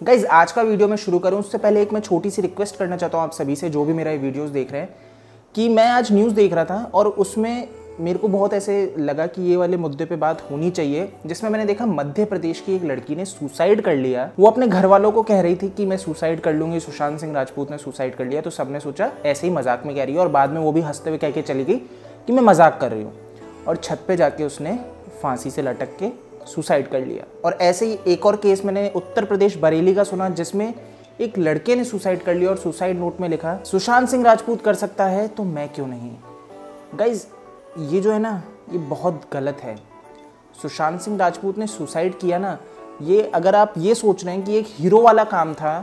Guys आज का video मैं शुरू करूं उससे पहले एक मैं छोटी सी रिक्वेस्ट करना चाहता हूं आप सभी से, जो भी मेरा ये वीडियोस देख रहे हैं, कि मैं आज न्यूज़ देख रहा था और उसमें मेरे को बहुत ऐसे लगा कि ये वाले मुद्दे पे बात होनी चाहिए, जिसमें मैंने देखा मध्य प्रदेश की एक लड़की ने सुसाइड कर लिया। वो अपने घर वालों को कह रही थी कि मैं सुसाइड कर लूंगी, सुशांत सिंह राजपूत ने सुसाइड कर लिया। तो सबने सोचा ऐसे ही मजाक में कह रही है, और बाद में वो भी हंसते हुए कह के चली गई कि मैं मजाक कर रही हूँ, और छत पे जाके उसने फांसी से लटक के सुसाइड कर लिया। और ऐसे ही एक और केस मैंने उत्तर प्रदेश बरेली का सुना, जिसमें एक लड़के ने सुसाइड कर लिया और सुसाइड नोट में लिखा सुशांत सिंह राजपूत कर सकता है तो मैं क्यों नहीं। गाइज ये जो है ना, ये बहुत गलत है। सुशांत सिंह राजपूत ने सुसाइड किया ना, ये अगर आप ये सोच रहे हैं कि एक हीरो वाला काम था,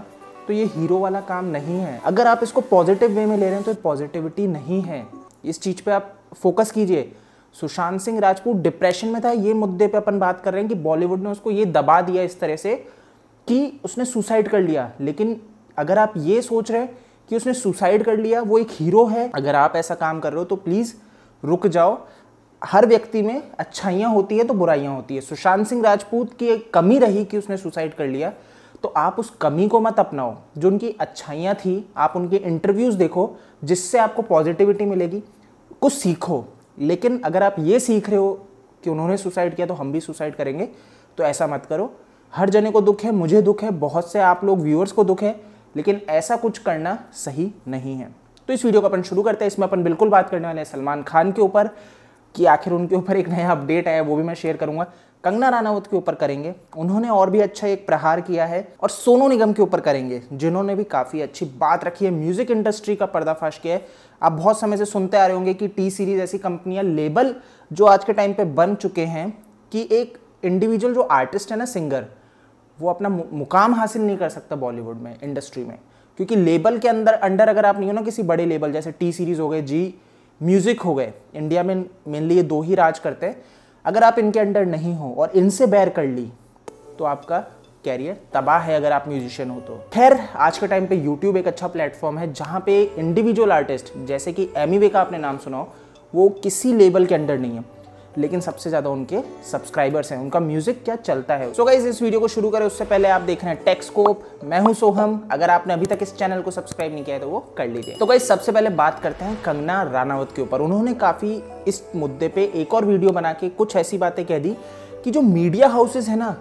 तो ये हीरो वाला काम नहीं है। अगर आप इसको पॉजिटिव वे में ले रहे हैं तो पॉजिटिविटी नहीं है। इस चीज़ पे आप फोकस कीजिए। सुशांत सिंह राजपूत डिप्रेशन में था, ये मुद्दे पे अपन बात कर रहे हैं कि बॉलीवुड ने उसको ये दबा दिया इस तरह से कि उसने सुसाइड कर लिया। लेकिन अगर आप ये सोच रहे हैं कि उसने सुसाइड कर लिया, वो एक हीरो है, अगर आप ऐसा काम कर रहे हो तो प्लीज़ रुक जाओ। हर व्यक्ति में अच्छाइयाँ होती है तो बुराइयाँ होती है। सुशांत सिंह राजपूत की एक कमी रही कि उसने सुसाइड कर लिया, तो आप उस कमी को मत अपनाओ। जो उनकी अच्छाइयाँ थी, आप उनके इंटरव्यूज़ देखो, जिससे आपको पॉजिटिविटी मिलेगी, कुछ सीखो। लेकिन अगर आप ये सीख रहे हो कि उन्होंने सुसाइड किया तो हम भी सुसाइड करेंगे, तो ऐसा मत करो। हर जने को दुख है, मुझे दुख है, बहुत से आप लोग व्यूअर्स को दुख है, लेकिन ऐसा कुछ करना सही नहीं है। तो इस वीडियो को अपन शुरू करते हैं। इसमें अपन बिल्कुल बात करने वाले हैं सलमान खान के ऊपर, कि आखिर उनके ऊपर एक नया अपडेट आया, वो भी मैं शेयर करूंगा। कंगना रनावत के ऊपर करेंगे, उन्होंने और भी अच्छा एक प्रहार किया है। और सोनू निगम के ऊपर करेंगे, जिन्होंने भी काफ़ी अच्छी बात रखी है, म्यूजिक इंडस्ट्री का पर्दाफाश किया है। आप बहुत समय से सुनते आ रहे होंगे कि टी सीरीज ऐसी कंपनियां, लेबल जो आज के टाइम पे बन चुके हैं कि एक इंडिविजुअल जो आर्टिस्ट है ना, सिंगर, वो अपना मुकाम हासिल नहीं कर सकता बॉलीवुड में, इंडस्ट्री में, क्योंकि लेबल के अंडर अगर आप नहीं हो ना, किसी बड़े लेबल जैसे टी सीरीज हो गए, जी म्यूजिक हो गए, इंडिया में मेनली ये दो ही राज करते हैं, अगर आप इनके अंडर नहीं हो और इनसे बैर कर ली तो आपका कैरियर तबाह है, अगर आप म्यूजिशियन हो तो। खैर, आज के टाइम पे यूट्यूब एक अच्छा प्लेटफॉर्म है, जहाँ पे इंडिविजुअल आर्टिस्ट जैसे कि एमी का आपने नाम सुना हो, वो किसी लेबल के अंडर नहीं है, लेकिन सबसे ज़्यादा उनके सब्सक्राइबर्स हैं, उनका म्यूजिक क्या चलता है। सो गाइस, इस वीडियो को शुरू करें उससे पहले आप देख रहे हैं टेक्सकोप, मैं हूं सोहम। अगर आपने अभी तक इस चैनल को सब्सक्राइब नहीं किया है तो वो कर लीजिए। तो गाइस, सबसे पहले बात करते हैं कंगना रनावत के ऊपर। उन्होंने काफ़ी इस मुद्दे पर एक और वीडियो बना के कुछ ऐसी बातें कह दी कि जो मीडिया हाउसेज है ना,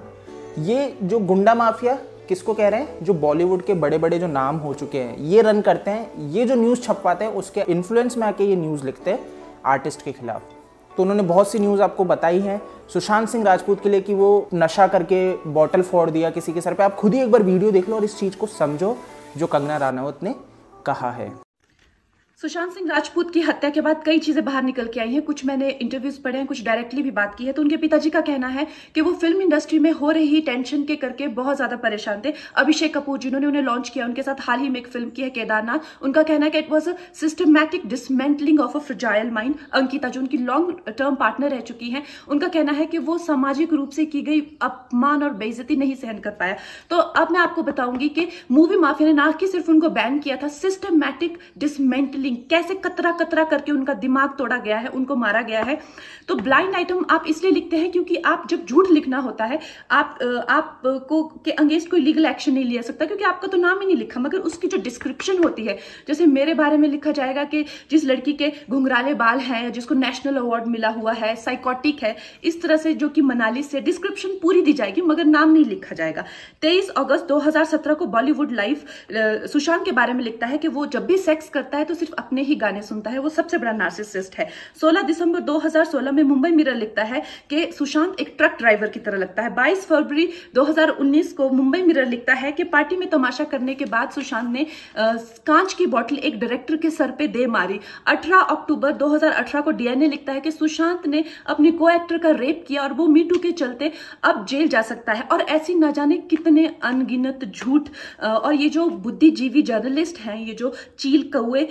ये जो गुंडा माफिया किसको कह रहे हैं, जो बॉलीवुड के बड़े बड़े जो नाम हो चुके हैं, ये रन करते हैं, ये जो न्यूज़ छपवाते हैं, उसके इन्फ्लुएंस में आके ये न्यूज़ लिखते हैं आर्टिस्ट के खिलाफ। तो उन्होंने बहुत सी न्यूज़ आपको बताई है सुशांत सिंह राजपूत के लिए कि वो नशा करके बॉटल फोड़ दिया किसी के सर पे। आप खुद ही एक बार वीडियो देख लो और इस चीज़ को समझो जो कंगना रनावत ने कहा है। सुशांत सिंह राजपूत की हत्या के बाद कई चीजें बाहर निकल के आई हैं। कुछ मैंने इंटरव्यूज पढ़े हैं, कुछ डायरेक्टली भी बात की है। तो उनके पिताजी का कहना है कि वो फिल्म इंडस्ट्री में हो रही टेंशन के करके बहुत ज्यादा परेशान थे। अभिषेक कपूर जिन्होंने उन्हें लॉन्च किया, उनके साथ हाल ही में एक फिल्म की है केदारनाथ, उनका कहना है कि it was a systematic dismantling of a fragile mind. Ankita जो उनकी लॉन्ग टर्म पार्टनर रह चुकी है, उनका कहना है कि वो सामाजिक रूप से की गई अपमान और बेइज्जती नहीं सहन कर पाया। तो अब मैं आपको बताऊंगी कि मूवी माफिया ने ना कि सिर्फ उनको बैन किया था, सिस्टमैटिक डिसमेंटलिंग, कैसे कतरा करके उनका दिमाग तोड़ा गया है, उनको मारा गया है। तो ब्लाइंड आइटम आप इसलिए लिखते हैं क्योंकि आप जब झूठ लिखना होता है, आप को के अगेंस्ट कोई लीगल एक्शन नहीं लिया सकता, क्योंकि आपका तो नाम ही नहीं लिखा, मगर उसकी जो डिस्क्रिप्शन होती है, जैसे मेरे बारे में लिखा जाएगा कि जिस लड़की के घुंघराले बाल हैं, जिसको नेशनल अवार्ड मिला हुआ है, साइकोटिक है, इस तरह से जो कि मनाली से डिस्क्रिप्शन पूरी दी जाएगी, मगर नाम नहीं लिखा जाएगा। 23 अगस्त 2017 को बॉलीवुड लाइव सुशांत के बारे में लिखता है कि वो जब भी सेक्स करता है तो सिर्फ अपने ही गाने सुनता है, वो सबसे बड़ा नार्सिसिस्ट है। 16 दिसंबर 2016 में मुंबई मिरर लिखता है कि सुशांत एक ट्रक ड्राइवर की तरह लगता है। 22 फरवरी 2019 को मुंबई मिरर लिखता है कि पार्टी में तमाशा करने के बाद सुशांत ने कांच की बोतल एक डायरेक्टर के सर पे दे मारी। 18 अक्टूबर 2018 को डीएनए लिखता है कि सुशांत ने अपनी को एक्टर का रेप किया और वो मीटू के चलते अब जेल जा सकता है। और ऐसी न जाने कितने अनगिनत झूठ। और ये जो बुद्धिजीवी जर्नलिस्ट हैं, ये जो चील कौए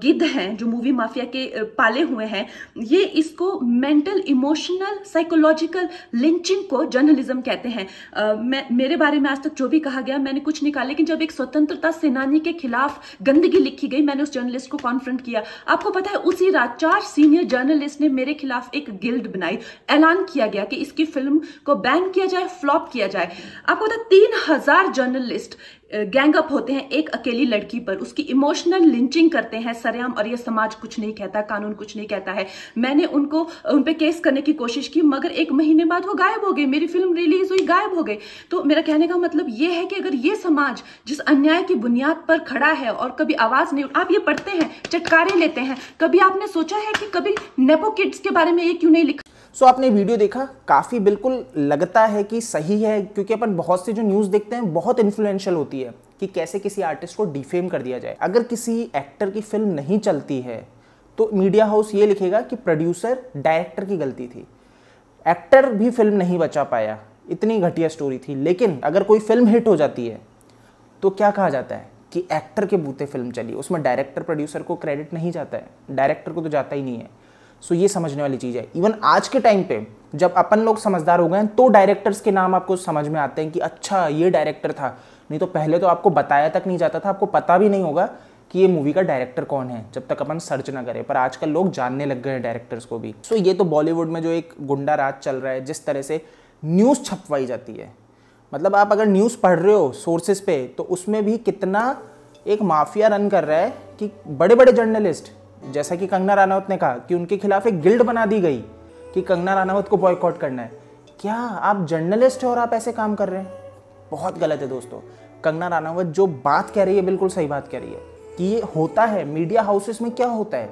गिद्ध हैं जो मूवी माफिया के पाले हुए हैं, ये इसको मेंटल इमोशनल साइकोलॉजिकल लिंचिंग को जर्नलिज्म कहते हैं। मेरे बारे में आज तक जो भी कहा गया मैंने कुछ नहीं कहा, लेकिन जब एक स्वतंत्रता सेनानी के खिलाफ गंदगी लिखी गई, मैंने उस जर्नलिस्ट को कॉन्फ्रंट किया। आपको पता है उसी रात 4 सीनियर जर्नलिस्ट ने मेरे खिलाफ एक गिल्ड बनाई, ऐलान किया गया कि इसकी फिल्म को बैन किया जाए, फ्लॉप किया जाए। आपको पता है 3000 जर्नलिस्ट गैंग अप होते हैं एक अकेली लड़की पर, उसकी इमोशनल लिंचिंग करते हैं सरेआम, और ये समाज कुछ नहीं कहता, कानून कुछ नहीं कहता है। मैंने उन पे केस करने की कोशिश की, मगर 1 महीने बाद वो गायब हो गई, मेरी फिल्म रिलीज हुई, गायब हो गई। तो मेरा कहने का मतलब ये है कि अगर ये समाज जिस अन्याय की बुनियाद पर खड़ा है और कभी आवाज नहीं, आप ये पढ़ते हैं, चटकारे लेते हैं, कभी आपने सोचा है कि कभी नेपो किड्स के बारे में ये क्यों नहीं लिखा? सो आपने वीडियो देखा, काफ़ी बिल्कुल लगता है कि सही है, क्योंकि अपन बहुत सी जो न्यूज़ देखते हैं बहुत इन्फ्लुएंशियल होती है कि कैसे किसी आर्टिस्ट को डिफेम कर दिया जाए। अगर किसी एक्टर की फिल्म नहीं चलती है तो मीडिया हाउस ये लिखेगा कि प्रोड्यूसर डायरेक्टर की गलती थी, एक्टर भी फिल्म नहीं बचा पाया, इतनी घटिया स्टोरी थी। लेकिन अगर कोई फिल्म हिट हो जाती है तो क्या कहा जाता है कि एक्टर के बूते फिल्म चली, उसमें डायरेक्टर प्रोड्यूसर को क्रेडिट नहीं जाता है, डायरेक्टर को तो जाता ही नहीं है। सो ये समझने वाली चीज़ है। इवन आज के टाइम पे जब अपन लोग समझदार हो गए हैं तो डायरेक्टर्स के नाम आपको समझ में आते हैं कि अच्छा ये डायरेक्टर था, नहीं तो पहले तो आपको बताया तक नहीं जाता था, आपको पता भी नहीं होगा कि ये मूवी का डायरेक्टर कौन है जब तक अपन सर्च ना करें। पर आजकल लोग जानने लग गए हैं डायरेक्टर्स को भी। सो ये तो बॉलीवुड में जो एक गुंडा राज चल रहा है, जिस तरह से न्यूज़ छपवाई जाती है, मतलब आप अगर न्यूज़ पढ़ रहे हो सोर्सेज पे तो उसमें भी कितना एक माफिया रन कर रहा है कि बड़े बड़े जर्नलिस्ट, जैसा कि कंगना रनावत ने कहा कि उनके खिलाफ एक गिल्ड बना दी गई कि कंगना रनावत को बॉयकॉट करना है। क्या आप जर्नलिस्ट हो और आप ऐसे काम कर रहे हैं? बहुत गलत है दोस्तों। कंगना रनावत जो बात कह रही है बिल्कुल सही बात कह रही है कि ये होता है मीडिया हाउसेस में। क्या होता है,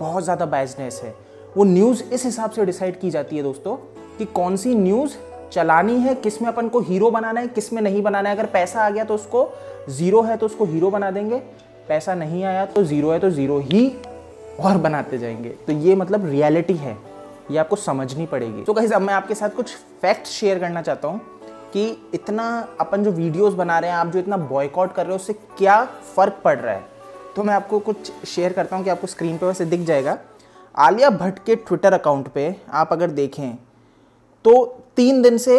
बहुत ज़्यादा बायसनेस है। वो न्यूज़ इस हिसाब से डिसाइड की जाती है दोस्तों कि कौन सी न्यूज़ चलानी है, किस में अपन को हीरो बनाना है, किस में नहीं बनाना है। अगर पैसा आ गया तो उसको ज़ीरो है तो उसको हीरो बना देंगे, पैसा नहीं आया तो ज़ीरो है तो ज़ीरो ही और बनाते जाएंगे। तो ये मतलब रियलिटी है, ये आपको समझनी पड़ेगी। तो गाइस अब मैं आपके साथ कुछ फैक्ट शेयर करना चाहता हूँ कि इतना अपन जो वीडियोस बना रहे हैं, आप जो इतना बॉयकॉट कर रहे हो, उससे क्या फ़र्क पड़ रहा है। तो मैं आपको कुछ शेयर करता हूँ कि आपको स्क्रीन पे वैसे दिख जाएगा। आलिया भट्ट के ट्विटर अकाउंट पे आप अगर देखें तो 3 दिन से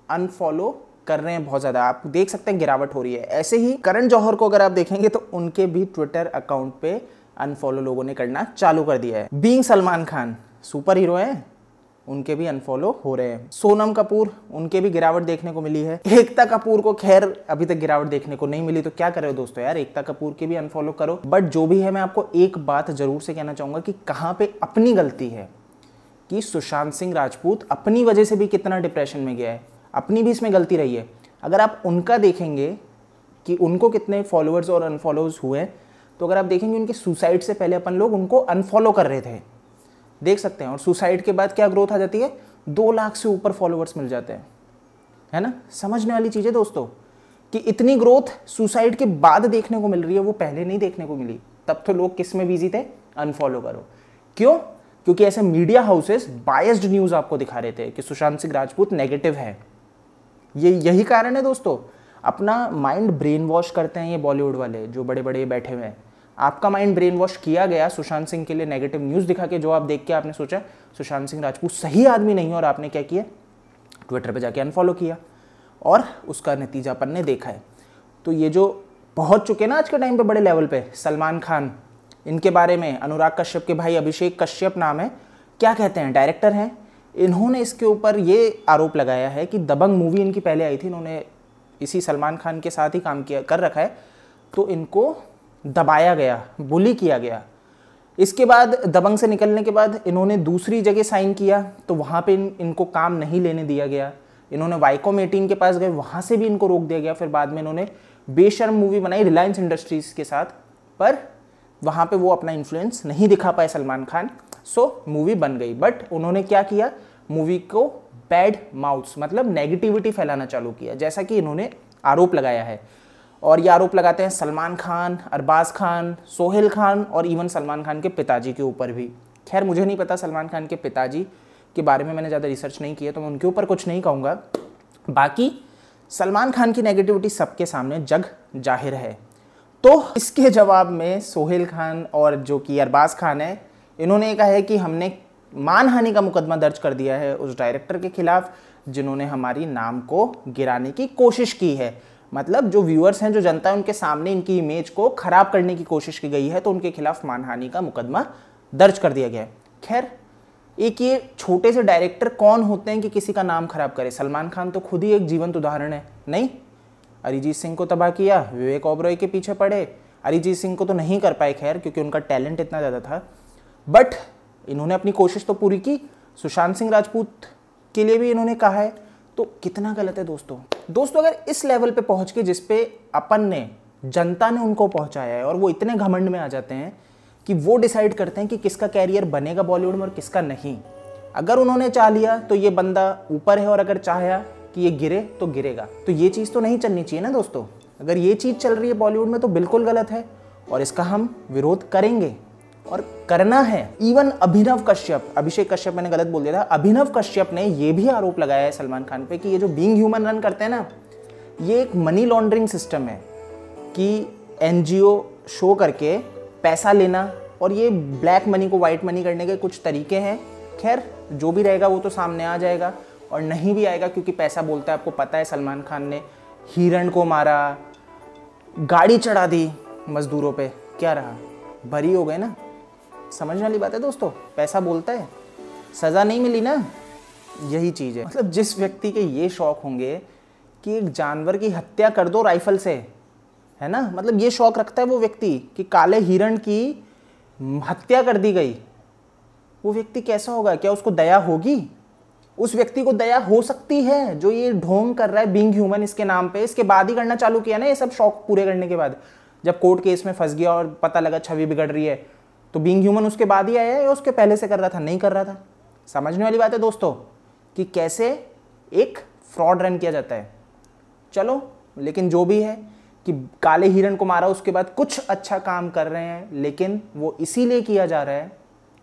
अनफॉलो कर रहे हैं बहुत ज़्यादा, आप देख सकते हैं गिरावट हो रही है। ऐसे ही करण जौहर को अगर आप देखेंगे तो उनके भी ट्विटर अकाउंट पे अनफॉलो लोगों ने करना चालू कर दिया है। Being Salman Khan super hero है, उनके भी अनफॉलो हो रहे हैं। सोनम कपूर, उनके भी गिरावट देखने को मिली है। एकता कपूर को खैर अभी तक गिरावट देखने को नहीं मिली, तो क्या कर रहे हो दोस्तों यार, एकता कपूर के भी अनफॉलो करो। बट जो भी है, मैं आपको एक बात जरूर से कहना चाहूंगा कि कहाँ पे अपनी गलती है, कि सुशांत सिंह राजपूत अपनी वजह से भी कितना डिप्रेशन में गया है, अपनी भी इसमें गलती रही है। अगर आप उनका देखेंगे कि उनको कितने फॉलोअर्स और अनफॉलोअर्स हुए, तो अगर आप देखेंगे उनके सुसाइड से पहले अपन लोग उनको अनफॉलो कर रहे थे, देख सकते हैं। और सुसाइड के बाद क्या ग्रोथ आ जाती है, 2 लाख से ऊपर फॉलोअर्स मिल जाते हैं, है ना। समझने वाली चीज़ है दोस्तों कि इतनी ग्रोथ सुसाइड के बाद देखने को मिल रही है, वो पहले नहीं देखने को मिली। तब तो लोग किस में बिजी थे, अनफॉलो करो। क्यों? क्योंकि ऐसे मीडिया हाउसेस बायस्ड न्यूज़ आपको दिखा रहे थे कि सुशांत सिंह राजपूत नेगेटिव है। यही कारण है दोस्तों, अपना माइंड ब्रेन वॉश करते हैं ये बॉलीवुड वाले जो बड़े बड़े बैठे हुए हैं। आपका माइंड ब्रेन वॉश किया गया सुशांत सिंह के लिए नेगेटिव न्यूज़ दिखा के, जो आप देख के आपने सोचा सुशांत सिंह राजपूत सही आदमी नहीं है, और आपने क्या किया, ट्विटर पे जाके अनफॉलो किया, और उसका नतीजा अपन ने देखा है। तो ये जो पहुंच चुके ना आज के टाइम पे बड़े लेवल पे, सलमान खान, इनके बारे में अनुराग कश्यप के भाई अभिषेक कश्यप नाम है, क्या कहते हैं, डायरेक्टर हैं, इन्होंने इसके ऊपर ये आरोप लगाया है कि दबंग मूवी इनकी पहले आई थी, इन्होंने इसी सलमान खान के साथ ही काम किया कर रखा है, तो इनको दबाया गया, बुली किया गया। इसके बाद दबंग से निकलने के बाद इन्होंने दूसरी जगह साइन किया, तो वहाँ पे इनको काम नहीं लेने दिया गया। इन्होंने वाइकॉम 18 के पास गए, वहाँ से भी इनको रोक दिया गया। फिर बाद में इन्होंने बेशर्म मूवी बनाई रिलायंस इंडस्ट्रीज़ के साथ, पर वहाँ पे वो अपना इन्फ्लुएंस नहीं दिखा पाए सलमान खान, सो मूवी बन गई। बट उन्होंने क्या किया, मूवी को बैड माउथ्स मतलब नेगेटिविटी फैलाना चालू किया, जैसा कि इन्होंने आरोप लगाया है। और ये आरोप लगाते हैं सलमान खान, अरबाज खान, सोहेल खान और इवन सलमान खान के पिताजी के ऊपर भी। खैर मुझे नहीं पता सलमान खान के पिताजी के बारे में, मैंने ज़्यादा रिसर्च नहीं किया, तो मैं उनके ऊपर कुछ नहीं कहूँगा। बाकी सलमान खान की नेगेटिविटी सबके सामने जग जाहिर है। तो इसके जवाब में सोहेल खान और जो कि अरबाज खान है, इन्होंने ये कहा है कि हमने मानहानि का मुकदमा दर्ज कर दिया है उस डायरेक्टर के खिलाफ जिन्होंने हमारी नाम को गिराने की कोशिश की है। मतलब जो व्यूअर्स हैं, जो जनता है, उनके सामने इनकी इमेज को खराब करने की कोशिश की गई है, तो उनके खिलाफ मानहानि का मुकदमा दर्ज कर दिया गया है। खैर, एक ये छोटे से डायरेक्टर कौन होते हैं कि किसी का नाम खराब करे? सलमान खान तो खुद ही एक जीवंत उदाहरण है। नहीं, अरिजीत सिंह को तबाह किया, विवेक ओबरॉय के पीछे पड़े। अरिजीत सिंह को तो नहीं कर पाए खैर, क्योंकि उनका टैलेंट इतना ज़्यादा था, बट इन्होंने अपनी कोशिश तो पूरी की। सुशांत सिंह राजपूत के लिए भी इन्होंने कहा है, तो कितना गलत है दोस्तों। अगर इस लेवल पे पहुंच के जिस पे अपन ने, जनता ने उनको पहुंचाया है, और वो इतने घमंड में आ जाते हैं कि वो डिसाइड करते हैं कि किसका कैरियर बनेगा बॉलीवुड में और किसका नहीं। अगर उन्होंने चाह लिया तो ये बंदा ऊपर है, और अगर चाहा कि ये गिरे तो गिरेगा। तो ये चीज़ तो नहीं चलनी चाहिए ना दोस्तों। अगर ये चीज़ चल रही है बॉलीवुड में तो बिल्कुल गलत है, और इसका हम विरोध करेंगे और करना है। इवन अभिनव कश्यप, अभिषेक कश्यप मैंने गलत बोल दिया था, अभिनव कश्यप ने ये भी आरोप लगाया है सलमान खान पे कि ये जो बीइंग ह्यूमन रन करते हैं ना, ये एक मनी लॉन्ड्रिंग सिस्टम है कि एनजीओ शो करके पैसा लेना, और ये ब्लैक मनी को वाइट मनी करने के कुछ तरीके हैं। खैर, जो भी रहेगा वो तो सामने आ जाएगा, और नहीं भी आएगा क्योंकि पैसा बोलता है। आपको पता है सलमान खान ने हिरण को मारा, गाड़ी चढ़ा दी मजदूरों पे, क्या रहा? भरी हो गए ना। समझने वाली बात है दोस्तों, पैसा बोलता है, सज़ा नहीं मिली ना, यही चीज़ है। मतलब जिस व्यक्ति के ये शौक होंगे कि एक जानवर की हत्या कर दो राइफल से, है ना, मतलब ये शौक रखता है वो व्यक्ति कि काले हिरण की हत्या कर दी गई, वो व्यक्ति कैसा होगा? क्या उसको दया होगी? उस व्यक्ति को दया हो सकती है जो ये ढोंग कर रहा है बीइंग ह्यूमन इसके नाम पे, इसके बाद ही करना चालू किया ना ये सब शौक पूरे करने के बाद। जब कोर्ट केस में फंस गया और पता लगा छवि बिगड़ रही है, तो बीइंग ह्यूमन उसके बाद ही आया है या उसके पहले से कर रहा था? नहीं कर रहा था। समझने वाली बात है दोस्तों कि कैसे एक फ्रॉड रन किया जाता है। चलो, लेकिन जो भी है कि काले हिरण को मारा, उसके बाद कुछ अच्छा काम कर रहे हैं, लेकिन वो इसीलिए किया जा रहा है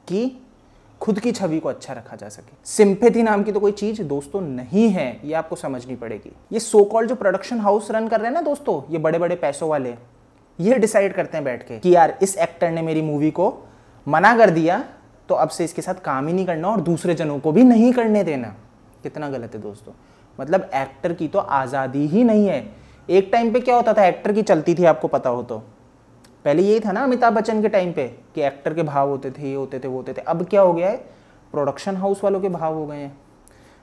कि खुद की छवि को अच्छा रखा जा सके। सिंपैथी नाम की तो कोई चीज़ दोस्तों नहीं है, ये आपको समझनी पड़ेगी। ये सो कॉल्ड जो प्रोडक्शन हाउस रन कर रहे हैं ना दोस्तों, ये बड़े बड़े पैसों वाले, ये डिसाइड करते हैं बैठ के कि यार इस एक्टर ने मेरी मूवी को मना कर दिया, तो अब से इसके साथ काम ही नहीं करना और दूसरे जनों को भी नहीं करने देना। कितना गलत है दोस्तों। मतलब एक्टर की तो आज़ादी ही नहीं है। एक टाइम पे क्या होता था, एक्टर की चलती थी, आपको पता हो तो, पहले यही था ना अमिताभ बच्चन के टाइम पे कि एक्टर के भाव होते थे, ये होते थे, वो होते थे। अब क्या हो गया है, प्रोडक्शन हाउस वालों के भाव हो गए हैं।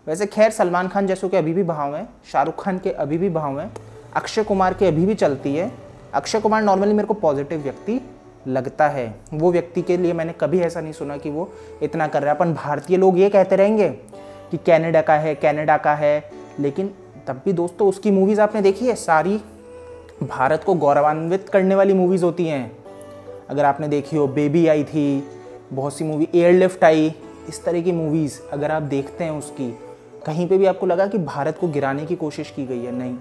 वैसे खैर सलमान खान जैसों के अभी भी भाव हैं, शाहरुख खान के अभी भी भाव हैं, अक्षय कुमार के अभी भी चलती है। अक्षय कुमार नॉर्मली मेरे को पॉजिटिव व्यक्ति लगता है, वो व्यक्ति के लिए मैंने कभी ऐसा नहीं सुना कि वो इतना कर रहा है। अपन भारतीय लोग ये कहते रहेंगे कि कनाडा का है, लेकिन तब भी दोस्तों उसकी मूवीज़ आपने देखी है, सारी भारत को गौरवान्वित करने वाली मूवीज़ होती हैं। अगर आपने देखी हो, बेबी आई थी, बहुत सी मूवी, एयरलिफ्ट आई, इस तरह की मूवीज़ अगर आप देखते हैं उसकी, कहीं पे भी आपको लगा कि भारत को गिराने की कोशिश की गई है? नहीं,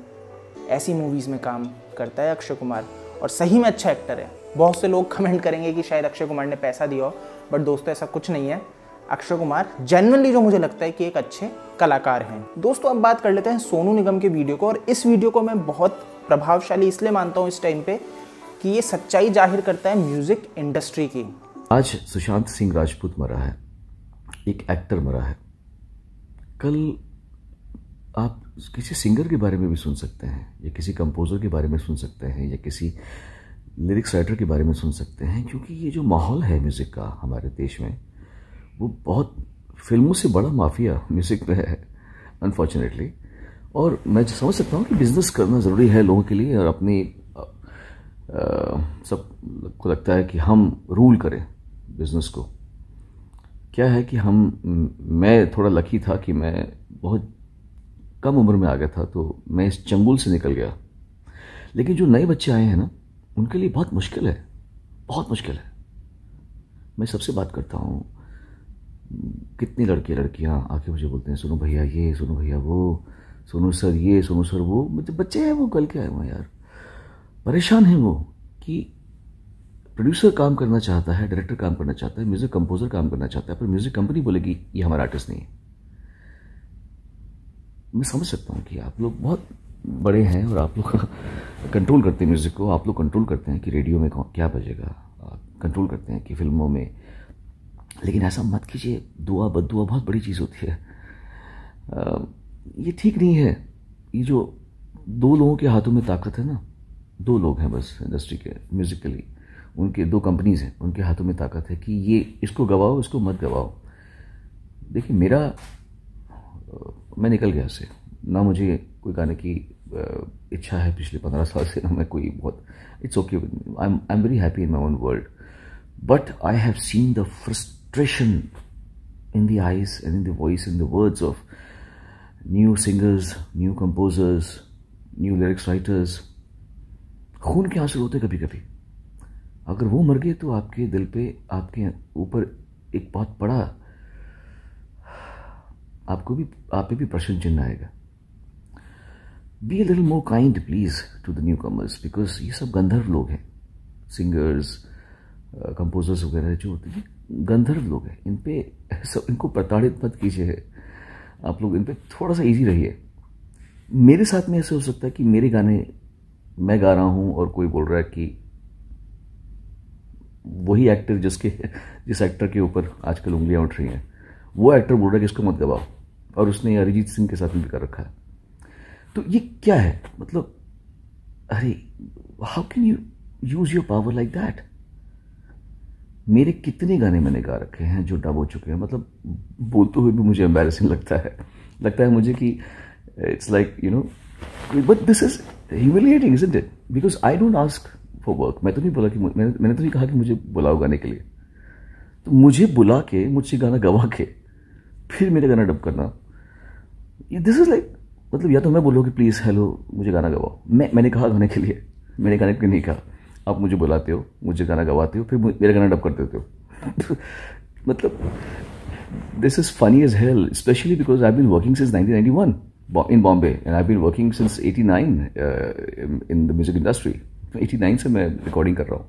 ऐसी मूवीज़ में काम करता है अक्षय कुमार, और सही में अच्छा एक्टर है। बहुत से लोग कमेंट करेंगे कि शायद अक्षय कुमार ने पैसा दिया हो, बट दोस्तों ऐसा कुछ नहीं है। अक्षय कुमार जेन्युइनली जो मुझे लगता है कि एक अच्छे कलाकार हैं। दोस्तों अब बात कर लेते हैं सोनू निगम के वीडियो को, और इस वीडियो को मैं बहुत प्रभावशाली इसलिए मानता हूँ इस टाइम पे कि ये सच्चाई जाहिर करता है म्यूजिक इंडस्ट्री की। आज सुशांत सिंह राजपूत मरा है, एक एक्टर मरा है। कल आप किसी सिंगर के बारे में भी सुन सकते हैं, या किसी कंपोजर के बारे में सुन सकते हैं, या किसी लिरिक्स राइटर के बारे में सुन सकते हैं, क्योंकि ये जो माहौल है म्यूज़िक का हमारे देश में, वो बहुत फिल्मों से बड़ा माफिया म्यूज़िक में है अनफॉर्चुनेटली। और मैं समझ सकता हूँ कि बिज़नेस करना ज़रूरी है लोगों के लिए, और अपनी सबको लगता है कि हम रूल करें बिज़नेस को। क्या है कि मैं थोड़ा लकी था कि मैं बहुत कम उम्र में आ गया था, तो मैं इस चंगुल से निकल गया। लेकिन जो नए बच्चे आए हैं ना, उनके लिए बहुत मुश्किल है, बहुत मुश्किल है। मैं सबसे बात करता हूँ, कितनी लड़कियाँ आके मुझे बोलते हैं, सुनो भैया ये, सुनो भैया वो, सुनो सर ये, सुनो सर वो। मतलब बच्चे हैं वो, कल के आए हुए यार, परेशान हैं वो कि प्रोड्यूसर काम करना चाहता है, डायरेक्टर काम करना चाहता है, म्यूजिक कंपोजर काम करना चाहता है, पर म्यूजिक कंपनी बोलेगी ये हमारा आर्टिस्ट नहीं है। मैं समझ सकता हूँ कि आप लोग बहुत बड़े हैं और आप लोग कंट्रोल करते हैं म्यूज़िक को, आप लोग कंट्रोल करते हैं कि रेडियो में क्या बजेगा, कंट्रोल करते हैं कि फिल्मों में, लेकिन ऐसा मत कीजिए। दुआ बद्दुआ बहुत बड़ी चीज़ होती है, ये ठीक नहीं है। ये जो 2 लोगों के हाथों में ताकत है ना, 2 लोग हैं बस इंडस्ट्री के म्यूज़िकली, उनके 2 कंपनीज हैं, उनके हाथों में ताकत है कि ये इसको गवाओ, इसको मत गवाओ। देखिए मैं निकल गया इससे, ना मुझे कोई गाने की इच्छा है पिछले 15 साल से, ना मैं कोई बहुत, it's okay, I am very happy in my own world, but I have seen the frustration in the eyes and in the voice, in the words of new singers, new composers, new lyrics writers. खून के आंसू होते कभी कभी। अगर वो मर गए तो आपके दिल पे, आपके ऊपर एक बहुत बड़ा, आप पे भी प्रश्न चिन्ह आएगा। Be a little more kind please to the newcomers, because ये सब गंधर्व लोग हैं, सिंगर्स, कंपोजर्स वगैरह जो होते हैं गंधर्व लोग हैं। इन पे इनको प्रताड़ित मत कीजिए, आप लोग इन पे थोड़ा सा इजी रहिए। मेरे साथ में ऐसे हो सकता है कि मेरे गाने मैं गा रहा हूं और कोई बोल रहा है कि वही एक्टर जिस एक्टर के ऊपर आजकल उंगलियां उठ रही हैं, वो एक्टर बोल रहा है कि इसको मत गवाओ, और उसने अरिजीत सिंह के साथ में भी कर रखा है। तो ये क्या है? मतलब अरे how can you use your power like that? मेरे कितने गाने मैंने गा रखे हैं जो डब हो चुके हैं, मतलब बोलते हुए भी मुझे एम्बैरेसिंग लगता है मुझे कि it's like you know, but this is humiliating isn't it? Because I don't ask for work. मैं तो नहीं बोला कि मैंने तो नहीं कहा कि मुझे बुलाओ गाने के लिए। तो मुझे बुला के, मुझसे गाना गवा के, फिर मेरे गाना डब करना, दिस इज लाइक, मतलब या तो मैं बोलूँ कि प्लीज़ हेलो मुझे गाना गवाओ, मैंने कहा गाने के लिए, मैंने गाने के लिए नहीं कहा। आप मुझे बुलाते हो, मुझे गाना गवाते हो, फिर मेरा गाना डब कर देते हो। मतलब this is funny as hell, specially because I been working since 1991 in Bombay and I've been working since 89 in the music industry. 89 से मैं रिकॉर्डिंग कर रहा हूँ।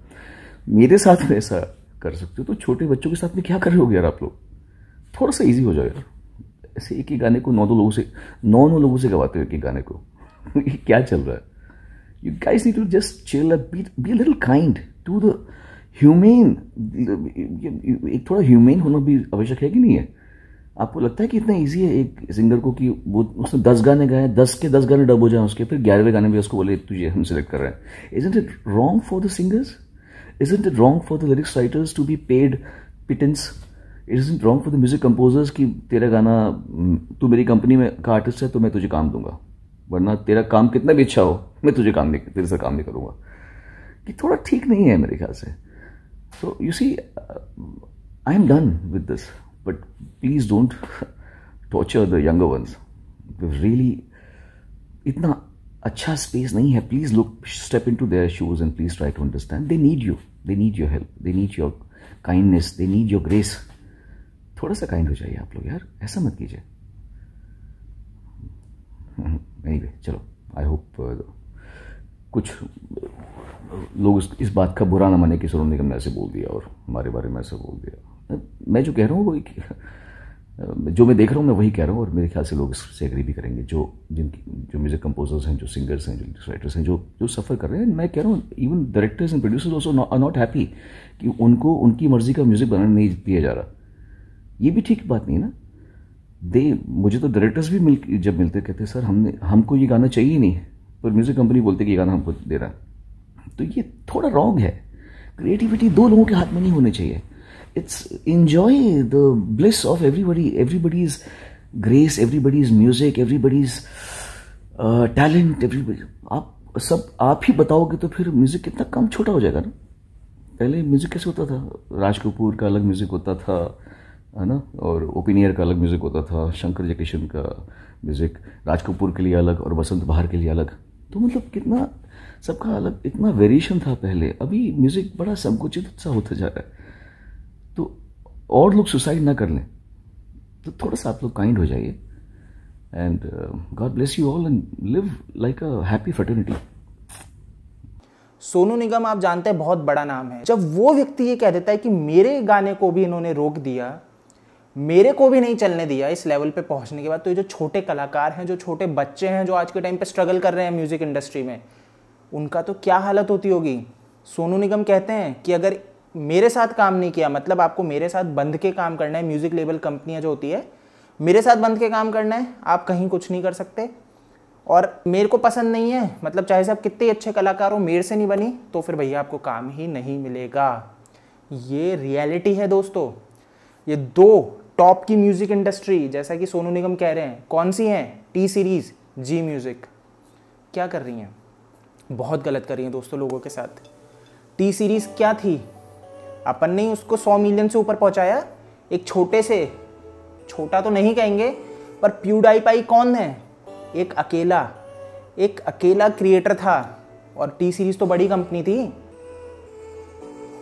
मेरे साथ में ऐसा कर सकते हो तो छोटे बच्चों के साथ में क्या कर रहे हो यार आप लोग? थोड़ा सा इजी हो जाए यार। ऐसे एक ही गाने को 9 लोगों से गवाते हो एक ही गाने को। ये क्या चल रहा है? You guys need to just chill and be a little kind to the humane. एक थोड़ा ह्यूमेन होना भी आवश्यक है कि नहीं है? आपको लगता है कि इतना इजी है एक सिंगर को कि वो उसने 10 गाने गाए, 10 के 10 गाने डब हो जाए उसके, फिर 11वें गाने में उसको बोले तुझे हम सिलेक्ट कर रहे हैं? Isn't it wrong for the singers? Isn't it wrong for the lyrics writers to be paid pittance? Isn't it wrong for the music composers कि तेरा गाना, तू मेरी कंपनी में का आर्टिस्ट है तो मैं तुझे काम दूंगा, वरना तेरा काम कितना भी अच्छा हो मैं तेरे से काम नहीं करूंगा? कि थोड़ा ठीक नहीं है मेरे ख्याल से। So you see, I am done with this, but please don't torture the younger ones. Really, इतना अच्छा स्पेस नहीं है। Please step into their shoes and please try to understand. They need you. They need your help. They need your kindness. They need your grace. थोड़ा सा kind हो जाइए आप लोग यार, ऐसा मत कीजिए। Anyway, चलो, I hope कुछ लोग इस बात का बुरा ना माने कि सोनू निगम ने ऐसे बोल दिया और हमारे बारे में ऐसा बोल दिया। मैं जो कह रहा हूँ वो जो मैं देख रहा हूँ मैं वही कह रहा हूँ, और मेरे ख्याल से लोग इससे एग्री भी करेंगे, जो म्यूजिक कंपोजर्स हैं, जो सिंगर्स हैं, जो राइटर्स हैं, जो सफ़र कर रहे हैं। मैं कह रहा हूँ even directors and producers also are not happy कि उनको उनकी मर्जी का म्यूजिक बनाने नहीं दिया जा रहा। ये भी ठीक बात नहीं ना। मुझे तो डायरेक्टर्स भी जब मिलते कहते सर हमको ये गाना चाहिए नहीं, पर म्यूजिक कंपनी बोलते कि ये गाना हमको दे रहा है। तो ये थोड़ा रॉन्ग है। क्रिएटिविटी 2 लोगों के हाथ में नहीं होनी चाहिए। It's enjoy the bliss of everybody's grace, everybody's music, everybody's talent, आप ही बताओगे तो फिर म्यूजिक कितना कम छोटा हो जाएगा ना। पहले म्यूजिक कैसे होता था? राज कपूर का अलग म्यूजिक होता था, है ना, और ओपिनियर का अलग म्यूजिक होता था, शंकर जयकिशन का म्यूजिक राज कपूर के लिए अलग और बसंत बहार के लिए अलग। तो मतलब कितना सबका अलग, इतना वेरिएशन था पहले। अभी म्यूजिक बड़ा संकुचित सा होता जा रहा है। तो और लोग सुसाइड ना कर लें, तो थोड़ा सा आप लोग काइंड हो जाइए। And God bless you all and live like a happy fraternity. Sonu Nigam आप जानते हैं बहुत बड़ा नाम है। जब वो व्यक्ति ये कह देता है कि मेरे गाने को भी इन्होंने रोक दिया, मेरे को भी नहीं चलने दिया इस लेवल पे पहुंचने के बाद, तो ये जो छोटे कलाकार हैं, जो छोटे बच्चे हैं, जो आज के टाइम पे स्ट्रगल कर रहे हैं म्यूज़िक इंडस्ट्री में, उनका तो क्या हालत होती होगी। सोनू निगम कहते हैं कि अगर मेरे साथ काम नहीं किया, मतलब आपको मेरे साथ बंध के काम करना है, म्यूज़िक लेबल कंपनियाँ जो होती है मेरे साथ बंध के काम करना है, आप कहीं कुछ नहीं कर सकते। और मेरे को पसंद नहीं है, मतलब चाहे से आप कितने अच्छे कलाकार हो, मेरे से नहीं बनी तो फिर भैया आपको काम ही नहीं मिलेगा। ये रियलिटी है दोस्तों। ये दो टॉप की म्यूज़िक इंडस्ट्री, जैसा कि सोनू निगम कह रहे हैं, कौन सी हैं? टी सीरीज़, जी म्यूज़िक, क्या कर रही हैं? बहुत गलत कर रही हैं दोस्तों लोगों के साथ। टी सीरीज़ क्या थी? अपन ने उसको 100 मिलियन से ऊपर पहुंचाया, एक छोटे से, छोटा तो नहीं कहेंगे, पर प्यूडाईपाई कौन है? एक अकेला क्रिएटर था, और टी सीरीज़ तो बड़ी कंपनी थी।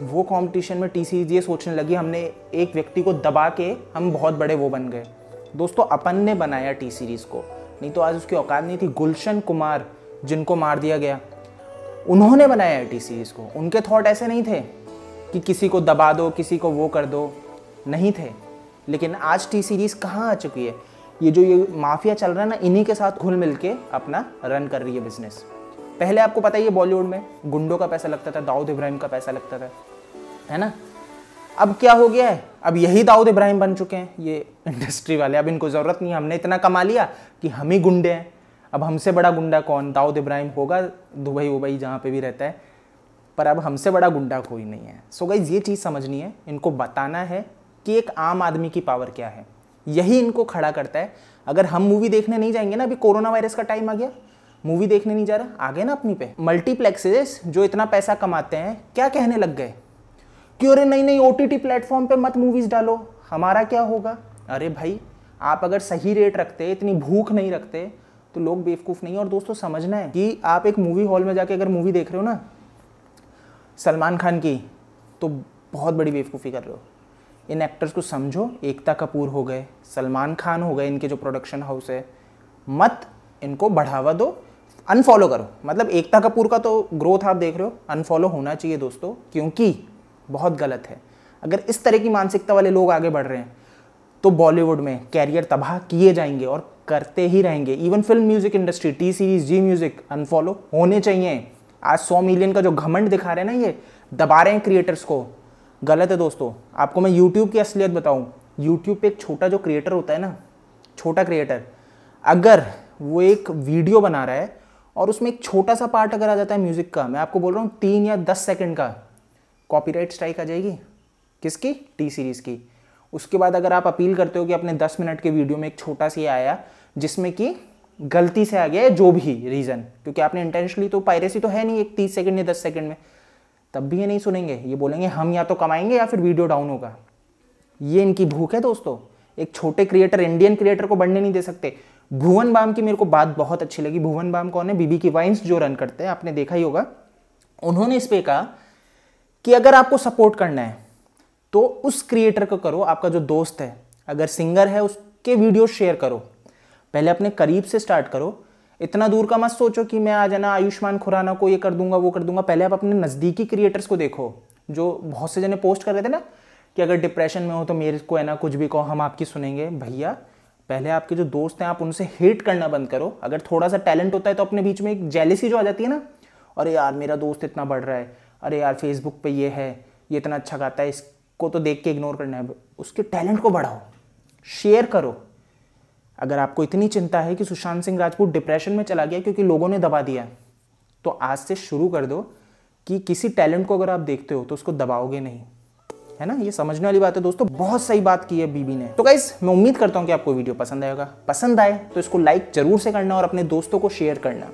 वो कंपटीशन में टी सीरीज़ ये सोचने लगी हमने एक व्यक्ति को दबा के हम बहुत बड़े वो बन गए। दोस्तों अपन ने बनाया टी सीरीज़ को, नहीं तो आज उसकी औकात नहीं थी। गुलशन कुमार जिनको मार दिया गया, उन्होंने बनाया है टी सीरीज़ को। उनके थॉट ऐसे नहीं थे कि किसी को दबा दो, किसी को वो कर दो, नहीं थे। लेकिन आज टी सीरीज़ कहाँ आ चुकी है? ये जो ये माफिया चल रहा है ना, इन्हीं के साथ घुल मिल के अपना रन कर रही है बिजनेस। पहले आपको पता ही है बॉलीवुड में गुंडों का पैसा लगता था, दाऊद इब्राहिम का पैसा लगता था, है ना। अब क्या हो गया है? अब यही दाऊद इब्राहिम बन चुके हैं ये इंडस्ट्री वाले। अब इनको ज़रूरत नहीं है, हमने इतना कमा लिया कि हम ही गुंडे हैं। अब हमसे बड़ा गुंडा कौन? दाऊद इब्राहिम होगा दुबई जहाँ पे भी रहता है, पर अब हमसे बड़ा गुंडा कोई नहीं है। सो गाइस ये चीज़ समझनी है, इनको बताना है कि एक आम आदमी की पावर क्या है। यही इनको खड़ा करता है। अगर हम मूवी देखने नहीं जाएंगे ना, अभी कोरोना वायरस का टाइम आ गया, मूवी देखने नहीं जा रहा, आगे ना अपनी पे मल्टीप्लेक्सेस जो इतना पैसा कमाते हैं क्या कहने लग गए कि अरे नहीं OTT प्लेटफॉर्म पे मत मूवीज़ डालो, हमारा क्या होगा। अरे भाई आप अगर सही रेट रखते, इतनी भूख नहीं रखते, तो लोग बेवकूफ़ नहीं है। और दोस्तों समझना है कि आप एक मूवी हॉल में जाके अगर मूवी देख रहे हो ना सलमान खान की, तो बहुत बड़ी बेवकूफ़ी कर रहे हो। इन एक्टर्स को समझो, एकता कपूर हो गए, सलमान खान हो गए, इनके जो प्रोडक्शन हाउस है, मत इनको बढ़ावा दो, अनफॉलो करो। मतलब एकता कपूर का तो ग्रोथ आप देख रहे हो, अनफॉलो होना चाहिए दोस्तों, क्योंकि बहुत गलत है। अगर इस तरह की मानसिकता वाले लोग आगे बढ़ रहे हैं तो बॉलीवुड में कैरियर तबाह किए जाएंगे और करते ही रहेंगे। Even film music industry, T Series, Zee music unfollow होने चाहिए। आज 100 मिलियन का जो घमंड दिखा रहे हैं ना, ये दबा रहे हैं क्रिएटर्स को, गलत है दोस्तों। आपको मैं यूट्यूब की असलियत बताऊं, यूट्यूब पे एक छोटा जो क्रिएटर होता है ना, छोटा क्रिएटर, अगर वो एक वीडियो बना रहा है और उसमें एक छोटा सा पार्ट अगर आ जाता है म्यूजिक का, मैं आपको बोल रहा हूँ 3 या 10 सेकंड का, कॉपीराइट स्ट्राइक आ जाएगी। किसकी? टी सीरीज की। उसके बाद अगर आप अपील करते हो कि अपने 10 मिनट के वीडियो में एक छोटा सा आया जिसमें कि गलती से आ गया है, जो भी रीज़न, क्योंकि आपने इंटेंशनली, तो पायरेसी तो है नहीं एक 30 सेकंड या 10 सेकंड में, तब भी ये नहीं सुनेंगे। ये बोलेंगे हम या तो कमाएंगे या फिर वीडियो डाउन होगा। ये इनकी भूख है दोस्तों। एक छोटे क्रिएटर, इंडियन क्रिएटर को बढ़ने नहीं दे सकते। भुवन बाम की मेरे को बात बहुत अच्छी लगी। भुवन बाम कौन है? बीबी की वाइन्स जो रन करते हैं, आपने देखा ही होगा। उन्होंने इस पे कहा कि अगर आपको सपोर्ट करना है तो उस क्रिएटर को करो, आपका जो दोस्त है, अगर सिंगर है उसके वीडियो शेयर करो, पहले अपने करीब से स्टार्ट करो। इतना दूर का मत सोचो कि मैं आ जाना आयुष्मान खुराना को ये कर दूंगा वो कर दूंगा। पहले आप अपने नज़दीकी क्रिएटर्स को देखो। जो बहुत से जने पोस्ट कर रहे थे ना कि अगर डिप्रेशन में हो तो मेरे को है ना कुछ भी कहो, हम आपकी सुनेंगे। भैया पहले आपके जो दोस्त हैं आप उनसे हेट करना बंद करो। अगर थोड़ा सा टैलेंट होता है तो अपने बीच में एक जेलिसी जो आ जाती है ना, अरे यार मेरा दोस्त इतना बढ़ रहा है, अरे यार फेसबुक पे ये है, ये इतना अच्छा गाता है, इसको तो देख के इग्नोर करना है। उसके टैलेंट को बढ़ाओ, शेयर करो। अगर आपको इतनी चिंता है कि सुशांत सिंह राजपूत डिप्रेशन में चला गया क्योंकि लोगों ने दबा दिया, तो आज से शुरू कर दो कि किसी टैलेंट को अगर आप देखते हो तो उसको दबाओगे नहीं, है ना। ये समझने वाली बात है दोस्तों। बहुत सही बात की है बीबी ने। तो गाइस मैं उम्मीद करता हूँ कि आपको वीडियो पसंद आएगा। पसंद आए तो इसको लाइक जरूर से करना और अपने दोस्तों को शेयर करना।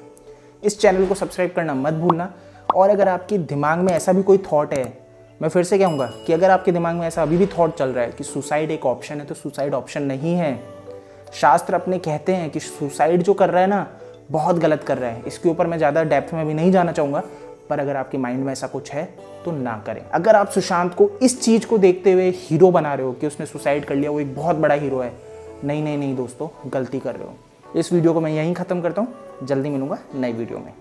इस चैनल को सब्सक्राइब करना मत भूलना। और अगर आपके दिमाग में ऐसा भी कोई थॉट है, मैं फिर से कहूँगा कि अगर आपके दिमाग में ऐसा अभी भी थॉट चल रहा है कि सुसाइड एक ऑप्शन है, तो सुसाइड ऑप्शन नहीं है। शास्त्र अपने कहते हैं कि सुसाइड जो कर रहा है ना, बहुत गलत कर रहा है। इसके ऊपर मैं ज़्यादा डेप्थ में भी नहीं जाना चाहूँगा, पर अगर आपके माइंड में ऐसा कुछ है तो ना करें। अगर आप सुशांत को इस चीज़ को देखते हुए हीरो बना रहे हो कि उसने सुसाइड कर लिया, वो एक बहुत बड़ा हीरो है, नहीं दोस्तों, गलती कर रहे हो। इस वीडियो को मैं यहीं ख़त्म करता हूँ। जल्दी मिलूंगा नई वीडियो में।